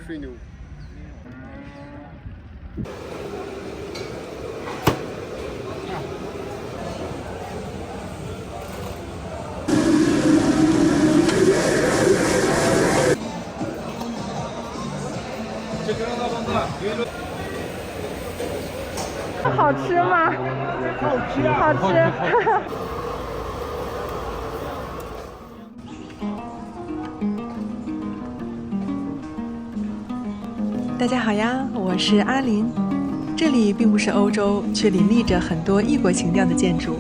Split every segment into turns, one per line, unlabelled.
水牛。
好吃吗？
好吃啊！
好吃。大家好呀，我是阿林。这里并不是欧洲，却林立着很多异国情调的建筑。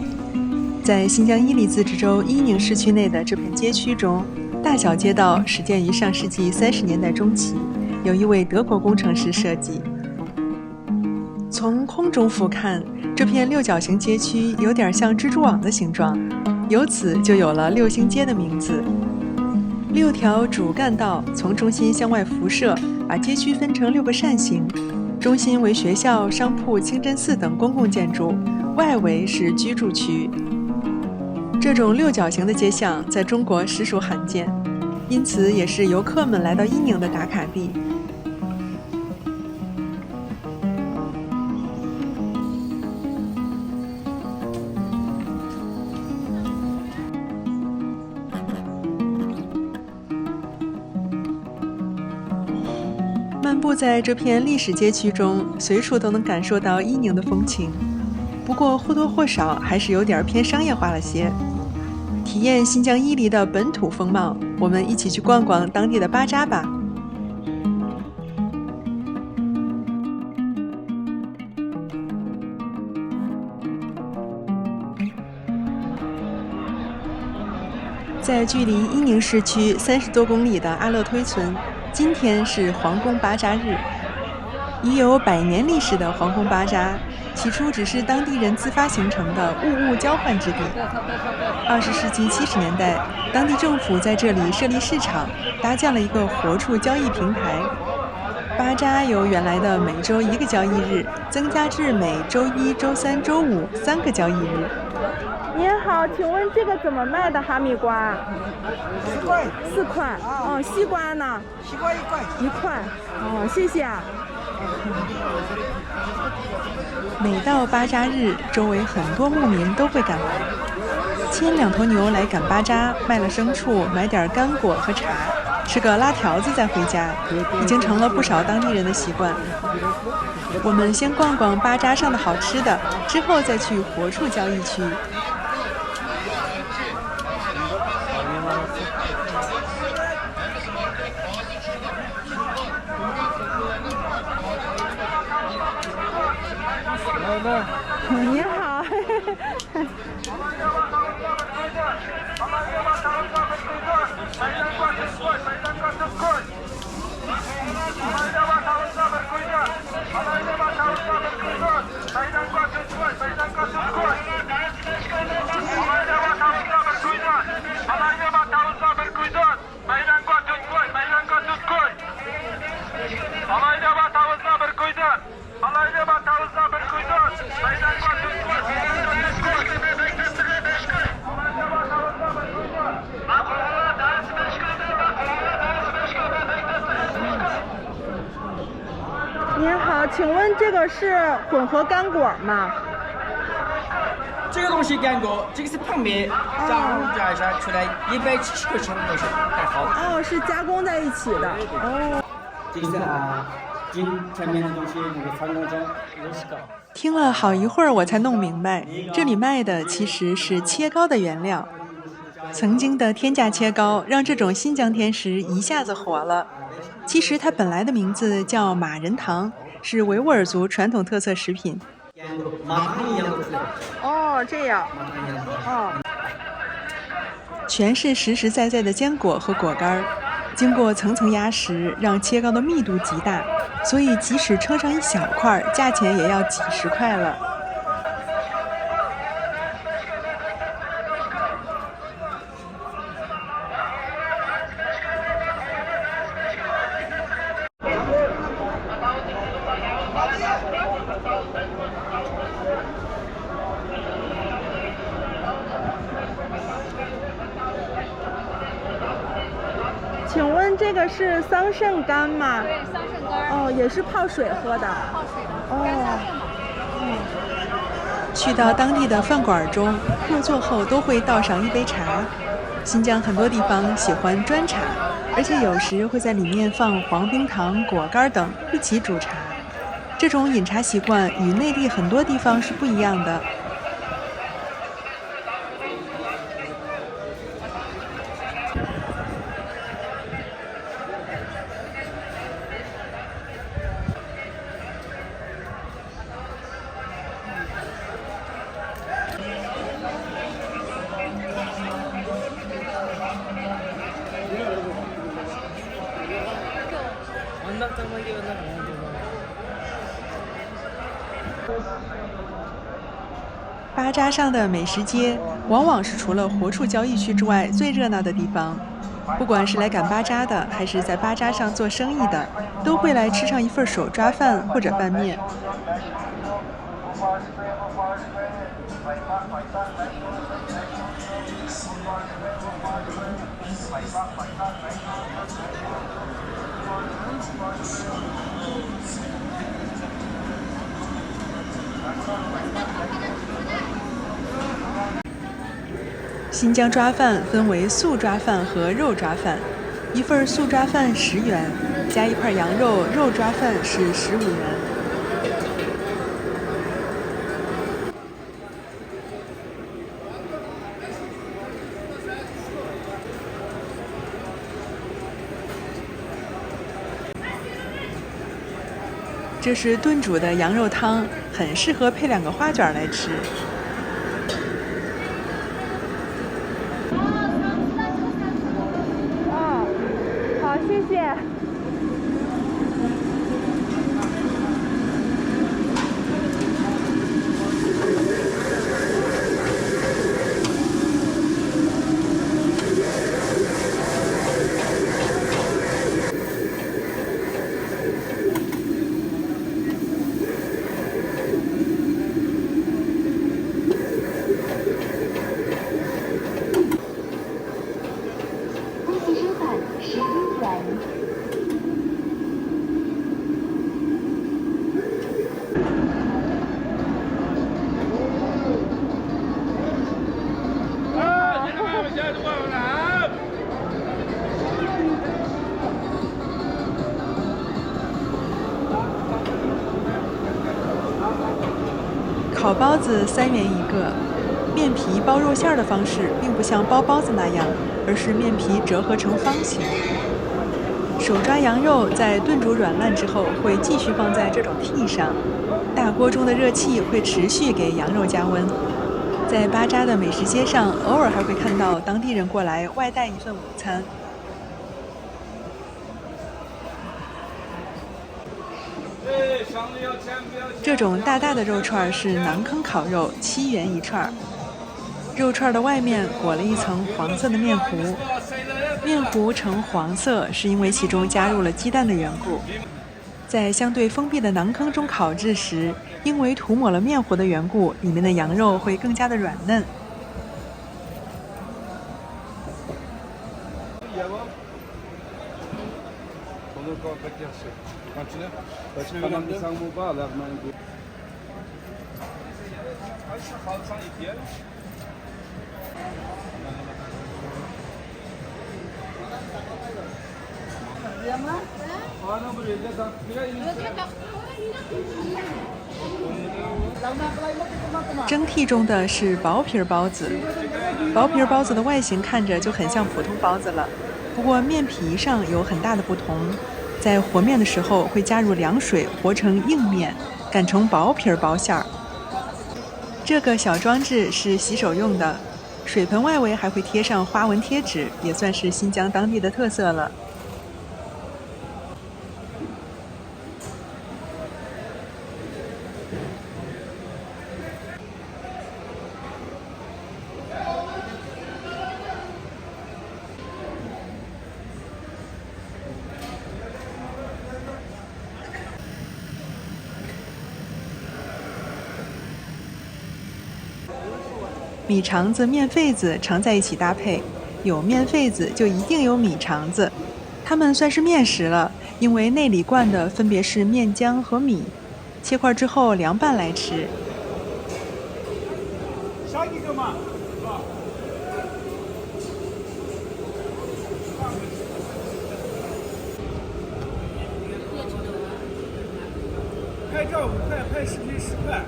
在新疆伊犁自治州伊宁市区内的这片街区中，大小街道始建于上世纪30年代中期，由一位德国工程师设计。从空中俯瞰，这片六角形街区有点像蜘蛛网的形状，由此就有了六星街的名字。6条主干道从中心向外辐射，把街区分成6个扇形，中心为学校、商铺、清真寺等公共建筑，外围是居住区。这种六角形的街巷在中国实属罕见，因此也是游客们来到伊宁的打卡地。漫步在这片历史街区中，随处都能感受到伊宁的风情，不过或多或少还是有点偏商业化了些。体验新疆伊犁的本土风貌，我们一起去逛逛当地的巴扎吧。在距离伊宁市区30多公里的阿勒推村，今天是皇宫巴扎日。已有100年历史的皇宫巴扎，起初只是当地人自发形成的物物交换之地。20世纪70年代，当地政府在这里设立市场，搭建了一个活畜交易平台。巴扎由原来的每周1个交易日，增加至每周1、周3、周53个交易日。您好，请问这个怎么卖的哈密瓜
4块。
？4块。哦，西瓜呢？
西瓜1块。
1块。哦，谢谢啊。每到巴扎日，周围很多牧民都会赶来，牵2头牛来赶巴扎，卖了牲畜，买点干果和茶，吃个拉条子再回家，已经成了不少当地人的习惯。我们先逛逛巴扎上的好吃的，之后再去活畜交易区。你好。您好，请问这个是混合干果吗？
这个东西干果，这个是泡面，加一下出来170块钱的东西，还好。
哦，是加工在一起的。哦。
这是金前面的东西，那个传统中也是高。
听了好一会儿，我才弄明白，这里卖的其实是切糕的原料。曾经的天价切糕让这种新疆甜食一下子火了。其实它本来的名字叫马人糖，是维吾尔族传统特色食品。哦，这样。哦。全是实实在在的坚果和果干，经过层层压实，让切糕的密度极大，所以即使称上一小块，价钱也要几10块了。请问这个是桑葚干吗？
对，桑葚干。
哦，也是泡水喝的。
泡水的，干桑葚嘛。
去到当地的饭馆中，入座后都会倒上一杯茶。新疆很多地方喜欢砖茶，而且有时会在里面放黄冰糖、果干等一起煮茶。这种饮茶习惯与内地很多地方是不一样的。巴扎上的美食街往往是除了活畜交易区之外最热闹的地方。不管是来赶巴扎的，还是在巴扎上做生意的，都会来吃上一份手抓饭或者拌面。新疆抓饭分为素抓饭和肉抓饭，一份素抓饭10元，加一盘羊肉，肉抓饭是15元。这是炖煮的羊肉汤，很适合配2个花卷来吃。谢谢。烤包子3元一个，面皮包肉馅的方式并不像包包子那样，而是面皮折合成方形。手抓羊肉在炖煮软烂之后，会继续放在这种屉上，大锅中的热气会持续给羊肉加温。在巴扎的美食街上，偶尔还会看到当地人过来外带一份午餐。这种大大的肉串是馕坑烤肉，7元一串。肉串的外面裹了一层黄色的面糊，面糊呈黄色是因为其中加入了鸡蛋的缘故。在相对封闭的馕坑中烤制时，因为涂抹了面糊的缘故，里面的羊肉会更加的软嫩。蒸屉中的是薄皮包子，薄皮包子的外形看着就很像普通包子了，不过面皮上有很大的不同。在和面的时候会加入凉水和成硬面，擀成薄皮包馅儿。这个小装置是洗手用的，水盆外围还会贴上花纹贴纸，也算是新疆当地的特色了。米肠子、面肺子常在一起搭配，有面肺子就一定有米肠子。它们算是面食了，因为内里灌的分别是面浆和米，切块之后凉拌来吃。
上一个嘛，是吧？拍照5块，拍视频10块。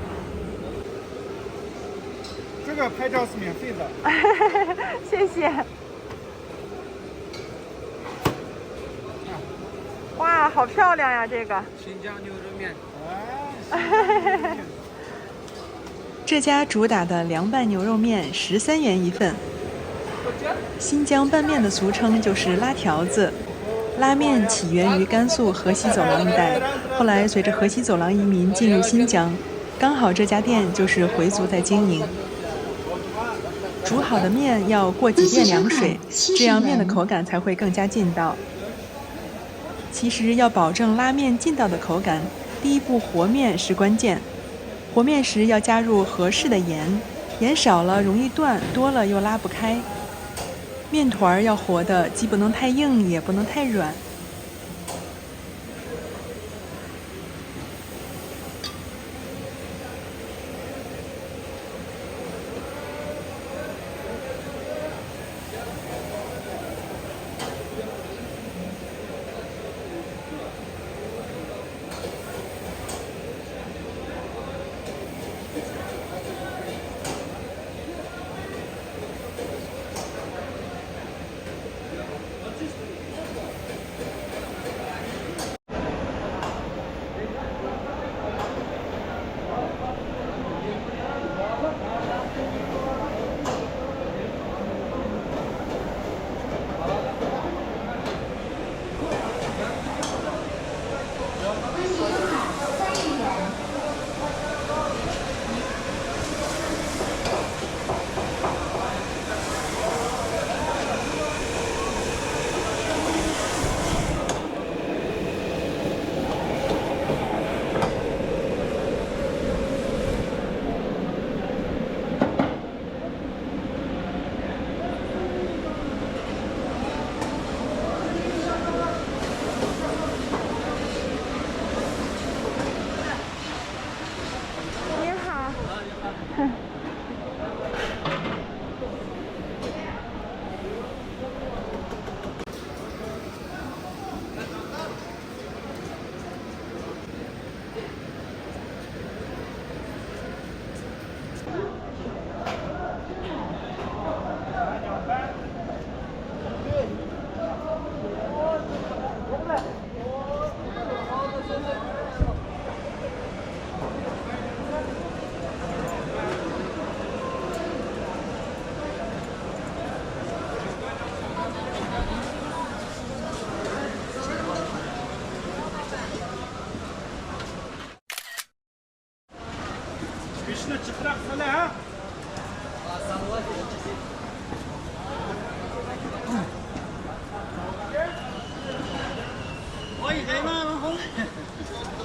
这个拍照是免费的。
谢谢。哇，好漂亮呀！这个。
新疆牛肉面。
这家主打的凉拌牛肉面13元一份。新疆拌面的俗称就是拉条子。拉面起源于甘肃河西走廊一带，后来随着河西走廊移民进入新疆，刚好这家店就是回族在经营。煮好的面要过几遍凉水，这样面的口感才会更加劲道。其实要保证拉面劲道的口感，第一步和面是关键。和面时要加入合适的盐，盐少了容易断，多了又拉不开。面团要和的，既不能太硬，也不能太软。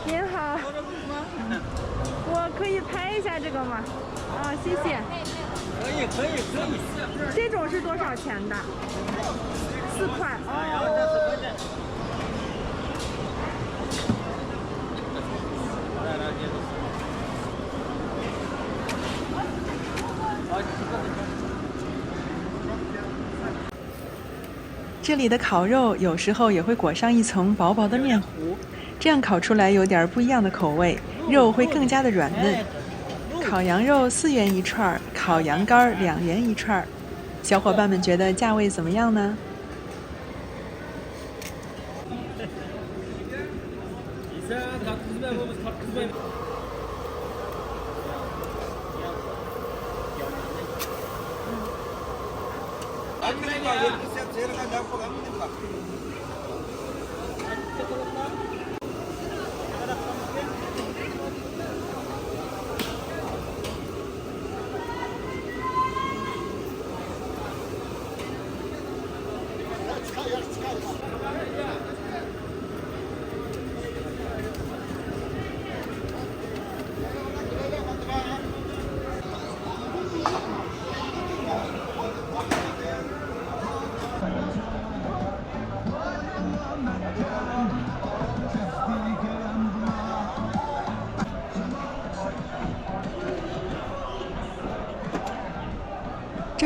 您好，我可以拍一下这个吗？啊，谢谢。
可以。
这种是多少钱的？4块。哦。这里的烤肉有时候也会裹上一层薄薄的面糊，这样烤出来有点不一样的口味，肉会更加的软嫩。烤羊肉4元一串，烤羊肝2元一串。小伙伴们觉得价位怎么样呢？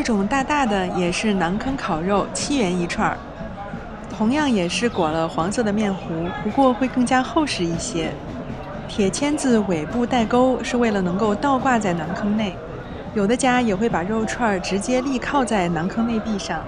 种大大的也是馕坑烤肉，7元一串儿，同样也是裹了黄色的面糊，不过会更加厚实一些。铁签子尾部带钩，是为了能够倒挂在馕坑内。有的家也会把肉串直接立靠在馕坑内壁上。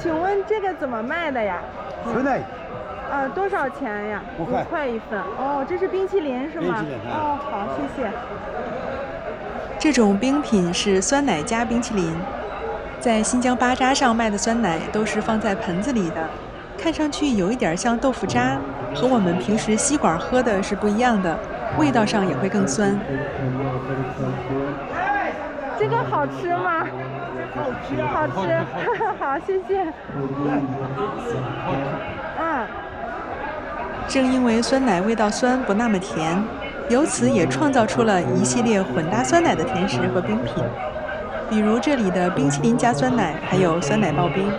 请问这个怎么卖的呀？
纯奶，
多少钱呀
5块
？5块一份。哦，这是冰淇淋是吗？
冰淇淋
哦，好，谢谢。这种冰品是酸奶加冰淇淋，在新疆巴扎上卖的酸奶都是放在盆子里的，看上去有一点像豆腐渣，和我们平时吸管喝的是不一样的，味道上也会更酸。这个好吃吗？好吃，好，谢谢。正因为酸奶味道酸，不那么甜，由此也创造出了一系列混搭酸奶的甜食和冰品，比如这里的冰淇淋加酸奶，还有酸奶刨冰。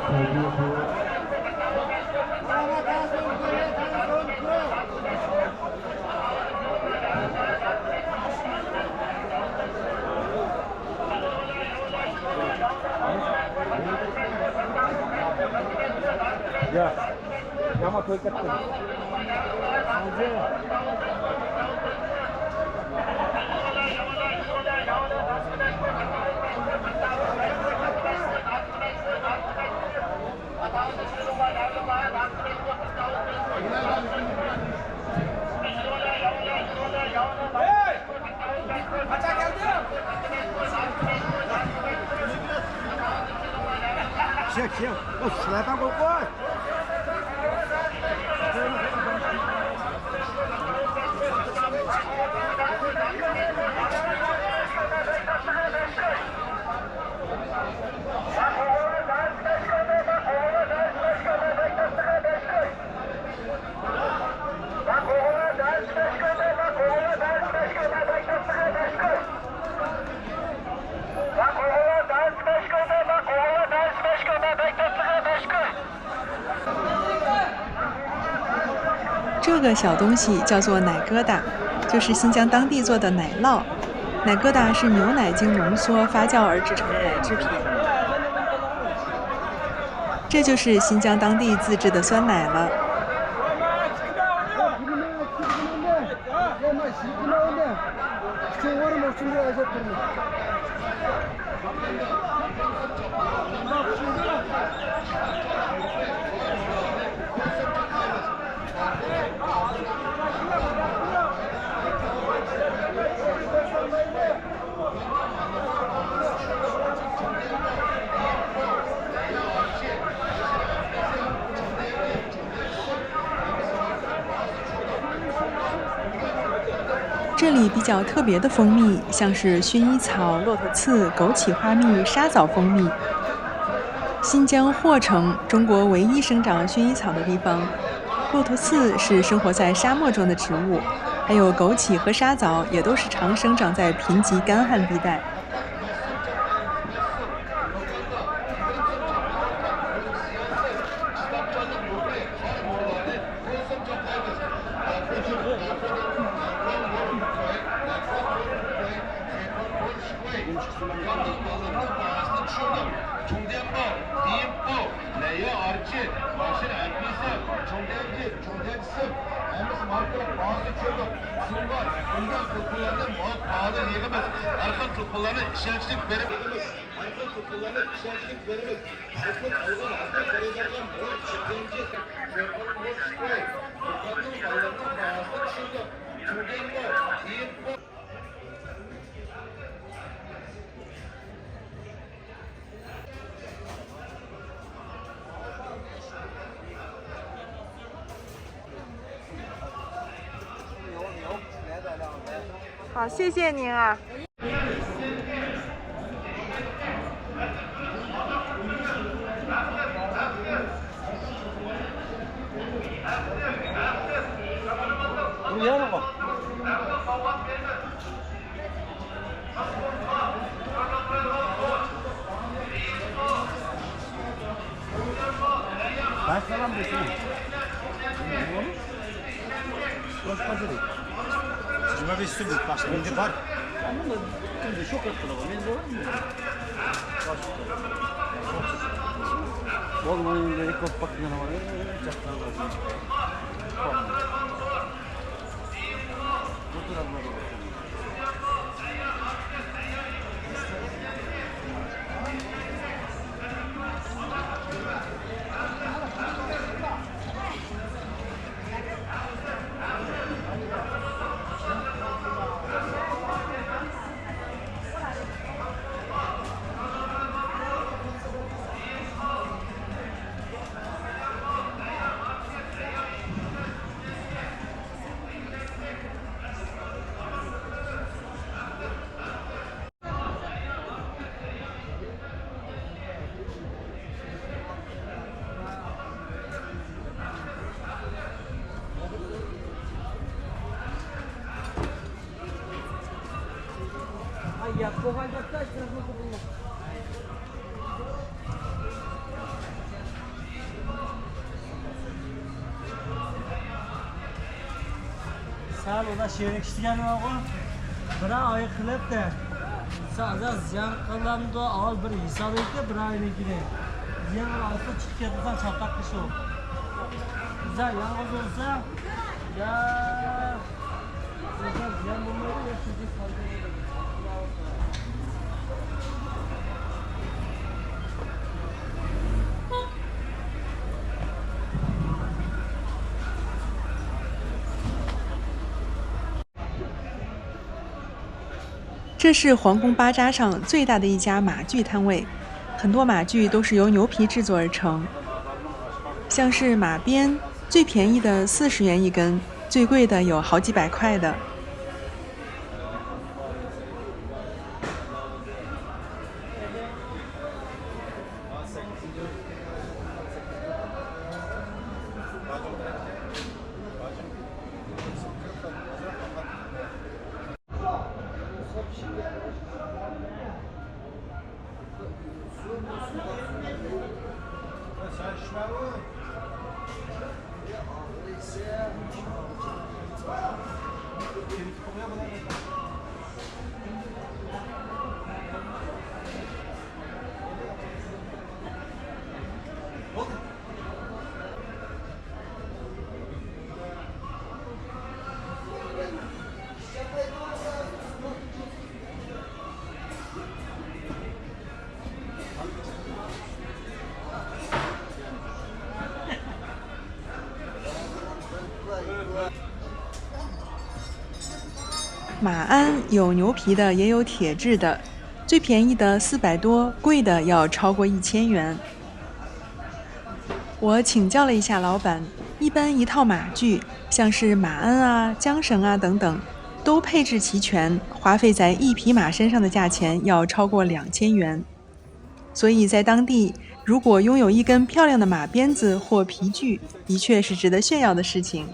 行，我出来当个官。
这个小东西叫做奶疙瘩，就是新疆当地做的奶酪。奶疙瘩是牛奶经浓缩发酵而制成的奶制品。这就是新疆当地自制的酸奶了。这里比较特别的蜂蜜，像是薰衣草、骆驼刺、枸杞花蜜、沙枣蜂蜜。新疆霍城，中国唯一生长薰衣草的地方。骆驼刺是生活在沙漠中的植物，还有枸杞和沙枣也都是常生长在贫瘠干旱地带。好，谢谢您啊。
你要了吗？Ben salam desin. Hoş geldin. Cuma bir sürü başka bir var. Ama şimdi şok ettiler. Ben de var mı? Olmayın diye kop bakmıyor ama çaktan var.
Ya, kochaj, tak też teraz nie powinno.
'Sal uda sherik ishtigani o'g'il. Bir oy qilibdi. Sa'za ziyon qilamdi, avval bir hisob etdi, bir oyligini. Ziyon olsa chiqib ketsa chaqaq qishu. Biza yolg'iz bo'lsa, ya ziyon bo'lmaydi, ya sizga foyda bo'ladi.
这是皇宫巴扎上最大的一家马具摊位，很多马具都是由牛皮制作而成，像是马鞭，最便宜的40元一根，最贵的有好几百块的。马鞍有牛皮的，也有铁制的，最便宜的400多，贵的要超过1000元。我请教了一下老板，一般一套马具，像是马鞍啊、缰绳啊等等，都配置齐全，花费在一匹马身上的价钱要超过2000元。所以在当地，如果拥有一根漂亮的马鞭子或皮具，的确是值得炫耀的事情。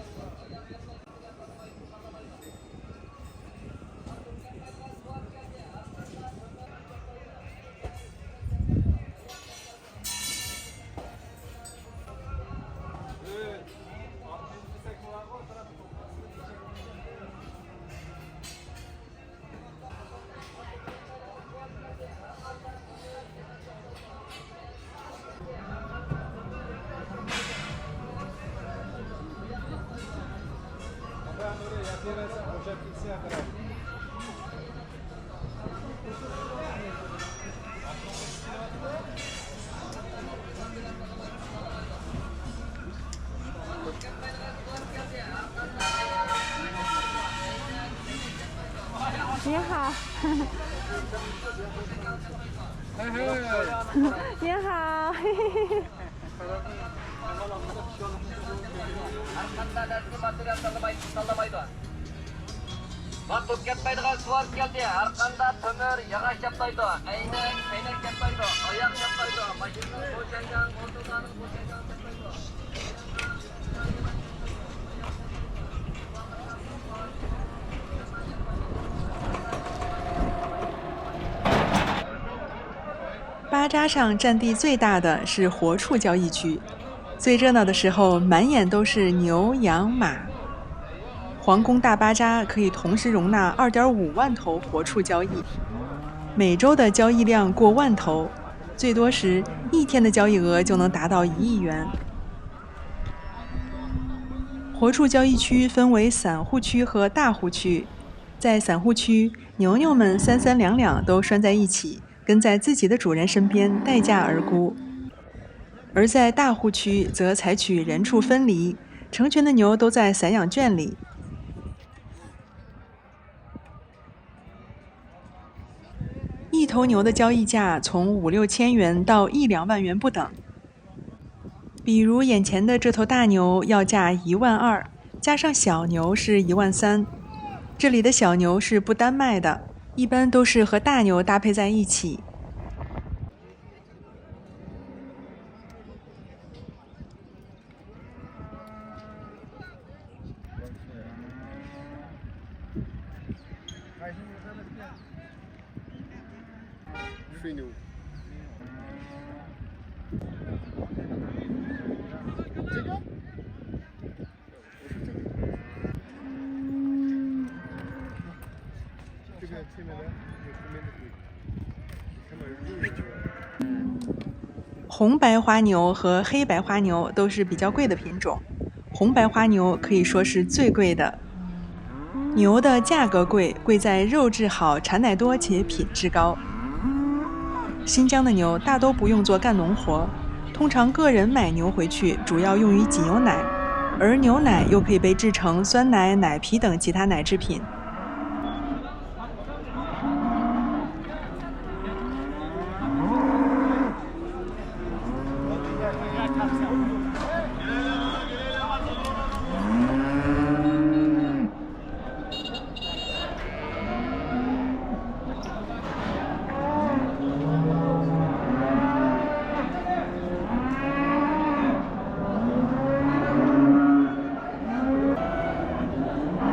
你好，你好，嘿嘿嘿。
Vaqt ketmaydigan suvar keldi. Har qanday temir, yog'och chaplaydi. Aynak chaplaydi. Oyoq chaplaydi. Mashina bo'shagan, motorlarning bo'shagan chaplaydi.
巴扎上占地最大的是活畜交易区，最热闹的时候，满眼都是牛、羊、马。皇宫大巴扎可以同时容纳2.5万头活畜交易，每周的交易量过万头，最多时一天的交易额就能达到1亿元。活畜交易区分为散户区和大户区，在散户区，牛牛们3、3、2、2都拴在一起，跟在自己的主人身边待价而沽；而在大户区则采取人畜分离，成群的牛都在散养圈里。一头牛的交易价从5、6千元到1、2万元不等。比如眼前的这头大牛要价1万2，加上小牛是1万3。这里的小牛是不单卖的，一般都是和大牛搭配在一起。
水牛。这个？这个前面的，后面的看到
红白花牛和黑白花牛都是比较贵的品种，红白花牛可以说是最贵的。牛的价格贵，贵在肉质好、产奶多且品质高。新疆的牛大都不用做干农活，通常个人买牛回去主要用于挤牛奶，而牛奶又可以被制成酸奶、奶皮等其他奶制品。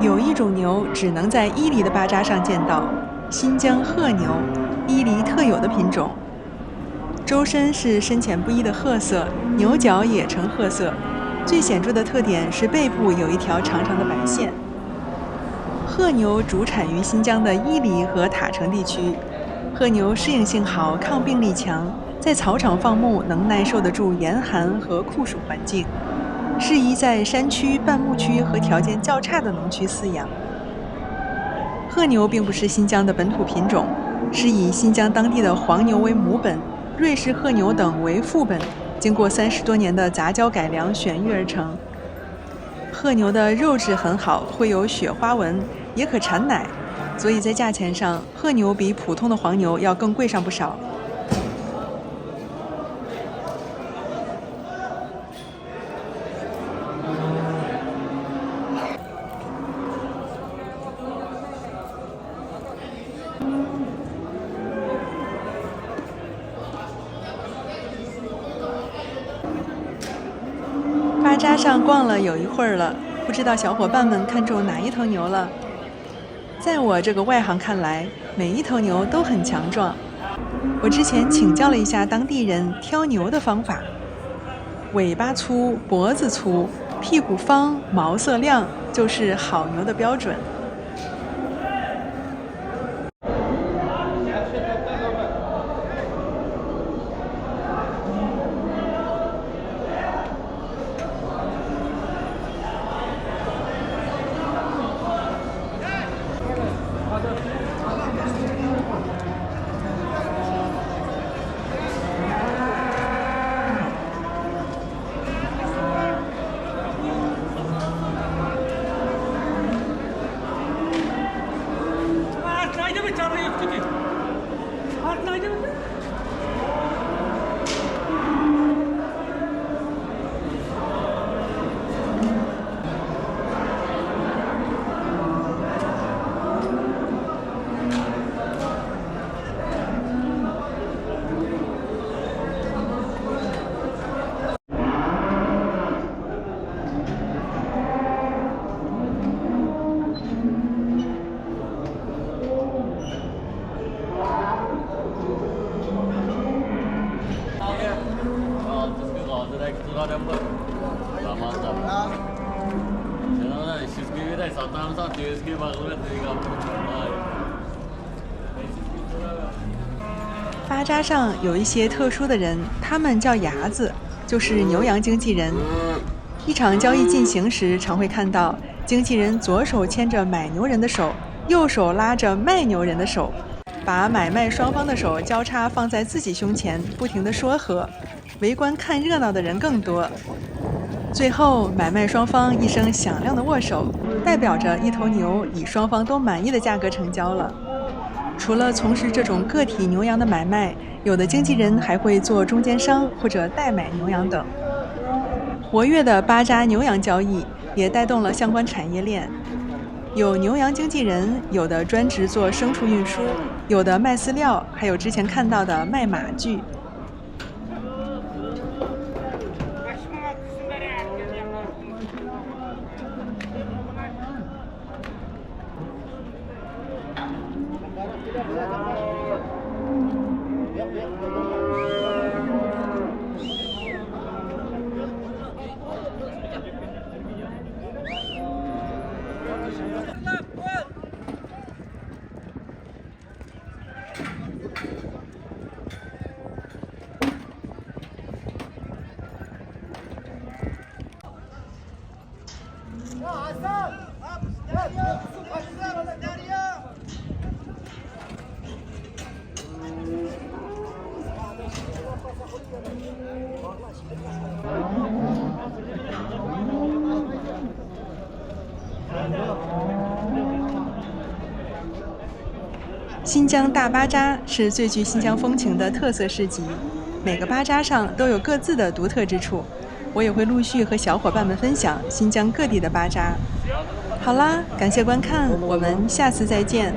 有一种牛只能在伊犁的巴扎上见到，新疆褐牛，伊犁特有的品种。周身是深浅不一的褐色，牛角也呈褐色，最显著的特点是背部有一条长长的白线。褐牛主产于新疆的伊犁和塔城地区，褐牛适应性好，抗病力强，在草场放牧能耐受得住严寒和酷暑环境。适宜在山区、半牧区和条件较差的农区饲养。褐牛并不是新疆的本土品种，是以新疆当地的黄牛为母本，瑞士褐牛等为副本，经过30多年的杂交改良选育而成。褐牛的肉质很好，会有雪花纹，也可产奶，所以在价钱上，褐牛比普通的黄牛要更贵上不少。巴扎上逛了有一会儿了，不知道小伙伴们看中哪一头牛了。在我这个外行看来，每一头牛都很强壮。我之前请教了一下当地人挑牛的方法：尾巴粗、脖子粗、屁股方、毛色亮，就是好牛的标准。巴扎上有一些特殊的人，他们叫牙子，就是牛羊经纪人。一场交易进行时，常会看到经纪人左手牵着买牛人的手，右手拉着卖牛人的手，把买卖双方的手交叉放在自己胸前，不停地说和。围观看热闹的人更多。最后，买卖双方一声响亮的握手，代表着一头牛以双方都满意的价格成交了。除了从事这种个体牛羊的买卖，有的经纪人还会做中间商或者代买牛羊等。活跃的巴扎牛羊交易也带动了相关产业链，有牛羊经纪人，有的专职做牲畜运输，有的卖饲料，还有之前看到的卖马具。新疆大巴扎是最具新疆风情的特色市集，每个巴扎上都有各自的独特之处。我也会陆续和小伙伴们分享新疆各地的巴扎。好啦，感谢观看，我们下次再见。